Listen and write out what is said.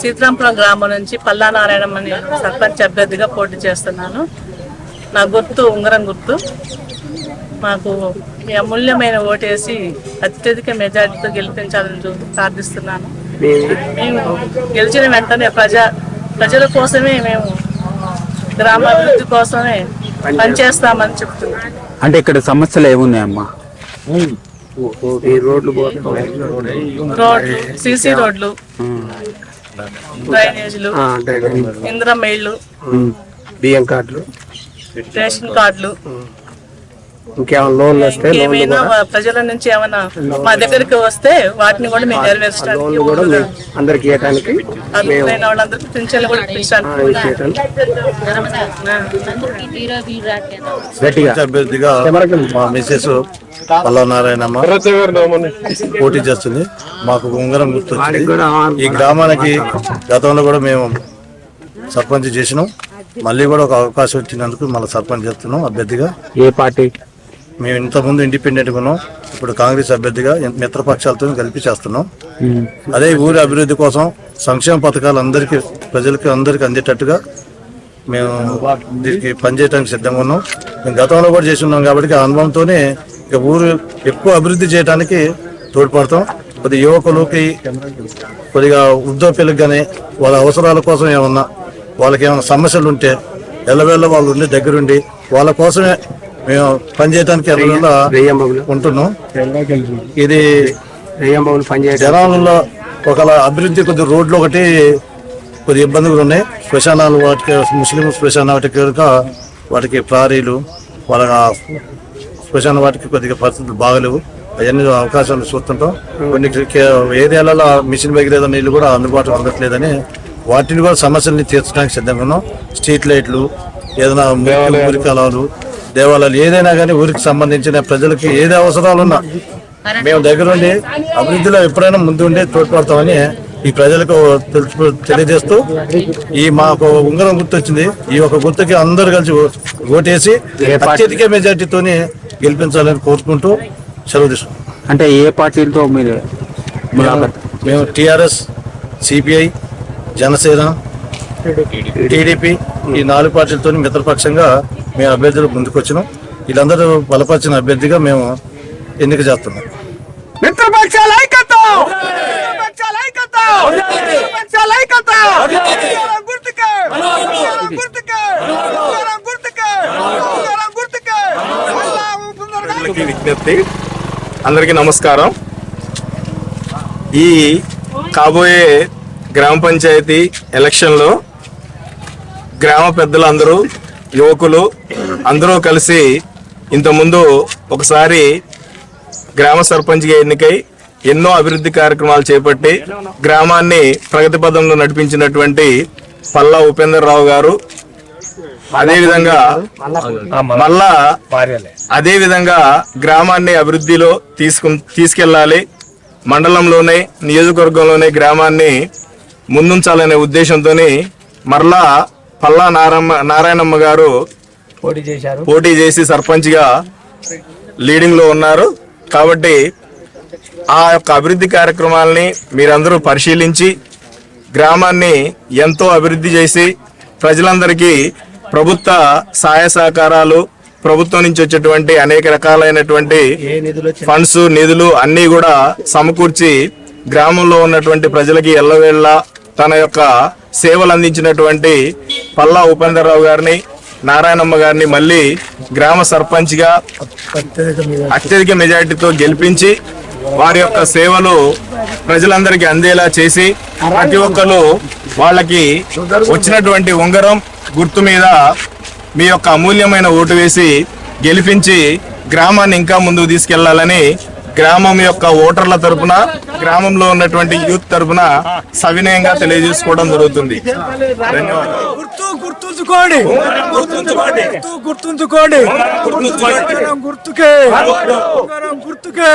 సీతారాంపురం గ్రామం నుంచి పల్లా నారాయణమ్మ అని సర్పంచ్ అభ్యర్థిగా పోటీ చేస్తున్నాను. నా గుర్తు ఉంగరం గుర్తు. మాకు మీ అమూల్యమైన ఓటేసి అత్యధిక మెజార్టీతో గెలిపించాలని ప్రార్థిస్తున్నాను. మేము గెలిచిన వెంటనే ప్రజల కోసమే మేము గ్రామాభివృద్ధి కోసమే పనిచేస్తామని చెప్తున్నాం. అంటే ఇక్కడ సమస్యలు ఏమున్నాయమ్మా? రోడ్లు, సీసీ రోడ్లు, డ్రైనేజీలు, ఇందిరమ్మ ఇళ్ళు, బియ్యం కార్డులు, రేషన్ కార్డులు, ఇంకేమైనా లోన్లు వస్తే ఏమైనా ప్రజల నుంచి ఏమైనా మా దగ్గరికి వస్తే వాటిని కూడా మేము నెరవేర్చడానికి, అందరికి ఇవ్వడానికి, అర్హులైన వాళ్ళందరికీ పింఛన్లు కూడా అభ్యర్థిగా మా మిసెస్ పల్లా నారాయణమ్మ పోటీ చేస్తుంది. మాకు ఉంగరం గుర్తొచ్చింది. ఈ గ్రామానికి గతంలో కూడా మేము సర్పంచ్ చేసినాం. మళ్ళీ కూడా ఒక అవకాశం ఇచ్చినందుకు మళ్ళీ సర్పంచ్ చేస్తున్నాం అభ్యర్థిగా. ఏ పార్టీ? మేము ఇంతకుముందు ఇండిపెండెంట్గా ఉన్నాం. ఇప్పుడు కాంగ్రెస్ అభ్యర్థిగా మిత్రపక్షాలతో కలిపి చేస్తున్నాం. అదే ఊరి అభివృద్ధి కోసం సంక్షేమ పథకాలు అందరికీ ప్రజలకి అందరికీ అందేటట్టుగా మేము దీనికి పనిచేయడానికి సిద్ధంగా ఉన్నాం. మేము గతంలో కూడా చేసి ఉన్నాం కాబట్టి ఆ అనుభవంతోనే ఇక ఊరు ఎక్కువ అభివృద్ధి చేయడానికి తోడ్పడతాం. కొద్దిగా యువకులకి కొద్దిగా వృద్ధాప్యులకు కానీ వాళ్ళ అవసరాల కోసం ఏమన్నా వాళ్ళకి ఏమైనా సమస్యలు ఉంటే ఎల్లవేళ్ళ వాళ్ళు ఉండి దగ్గరుండి వాళ్ళ కోసమే మేము పనిచేయడానికి ఉంటున్నాం. ఇది జనాలలో ఒక అభివృద్ధి కొద్ది రోడ్లు ఒకటి కొద్ది ఇబ్బందులు ఉన్నాయి. శ్మశానాలు వాటికి ముస్లిం శ్మశాన వాటికి వాటికి ప్రారీలు వాళ్ళ శ్మశాన వాటికి కొద్దిగా పరిస్థితులు బాగలేవు. అవన్నీ అవకాశాలు చూస్తుంటాం. కొన్ని ఏరియాలలో మిషన్ బగిరేద నీళ్ళు కూడా అందుబాటులో ఉండట్లేదని వాటిని కూడా సమస్యల్ని తీర్చడానికి సిద్ధంగా ఉన్నాం. స్ట్రీట్ లైట్లు, ఏదైనా మురికాలాలు, దేవాలయాలు ఏదైనా కానీ ఊరికి సంబంధించిన ప్రజలకి ఏది అవసరాలున్నా మేము దగ్గరుండి అభివృద్ధిలో ఎప్పుడైనా ముందు ఉండి తోడ్పడతామని ఈ ప్రజలకు తెలియజేస్తూ ఈ మాకు ఉంగరం గుర్తు వచ్చింది. ఈ ఒక గుర్తుకి అందరూ కలిసి ఓటేసి అత్యధిక మెజార్టీతోని గెలిపించాలని కోరుకుంటూ సెలవు తీసుకుంటాం. అంటే ఏ పార్టీలతో మీరు? మేము టిఆర్ఎస్, సిపిఐ, జనసేన, టీడీపీ ఈ 4 పార్టీలతో మిత్రపక్షంగా మేము అభ్యర్థులు ముందుకు వచ్చినాం. వీళ్ళందరూ బలపరిచిన అభ్యర్థిగా మేము ఎన్నిక చేస్తున్నాం. విజ్ఞప్తి. అందరికీ నమస్కారం. ఈ కాబోయే గ్రామ పంచాయతీ ఎలక్షన్లో గ్రామ పెద్దలందరూ, యువకులు అందరూ కలిసి ఇంతకుముందు ఒకసారి గ్రామ సర్పంచ్గా ఎన్నికై ఎన్నో అభివృద్ధి కార్యక్రమాలు చేపట్టి గ్రామాన్ని ప్రగతి పథంలో నడిపించినటువంటి పల్లా ఉపేందర్రావు గారు, అదేవిధంగా గ్రామాన్ని అభివృద్ధిలో తీసుకెళ్లాలి, మండలంలోనే నియోజకవర్గంలోనే గ్రామాన్ని ముందుంచాలనే ఉద్దేశంతో మరలా పల్లా నారాయణమ్మ గారు పోటీ చేసి సర్పంచ్గా లీడింగ్ లో ఉన్నారు. కాబట్టి ఆ యొక్క అభివృద్ధి కార్యక్రమాలని మీరందరూ పరిశీలించి గ్రామాన్ని ఎంతో అభివృద్ధి చేసి ప్రజలందరికీ ప్రభుత్వ సహాయ సహకారాలు, ప్రభుత్వం నుంచి వచ్చేటువంటి అనేక రకాలైనటువంటి ఫండ్స్, నిధులు అన్నీ కూడా సమకూర్చి గ్రామంలో ఉన్నటువంటి ప్రజలకి ఎల్లవేళ్ళ తన యొక్క సేవలు అందించినటువంటి పల్లా ఉపేందర్రావు గారిని, నారాయణమ్మ గారిని మళ్ళీ గ్రామ సర్పంచ్గా అత్యధిక మెజారిటీతో గెలిపించి వారి యొక్క సేవలు ప్రజలందరికీ అందేలా చేసి ప్రతి ఒక్కరు వాళ్ళకి వచ్చినటువంటి ఉంగరం గుర్తు మీద మీ యొక్క అమూల్యమైన ఓటు వేసి గెలిపించి గ్రామాన్ని ఇంకా ముందుకు తీసుకెళ్లాలని గ్రామం యొక్క ఓటర్ల తరపున, గ్రామంలో ఉన్నటువంటి యూత్ తరపున సవినయంగా తెలియజేసుకోవడం జరుగుతుంది. ధన్యవాదాలు. గుర్తుకే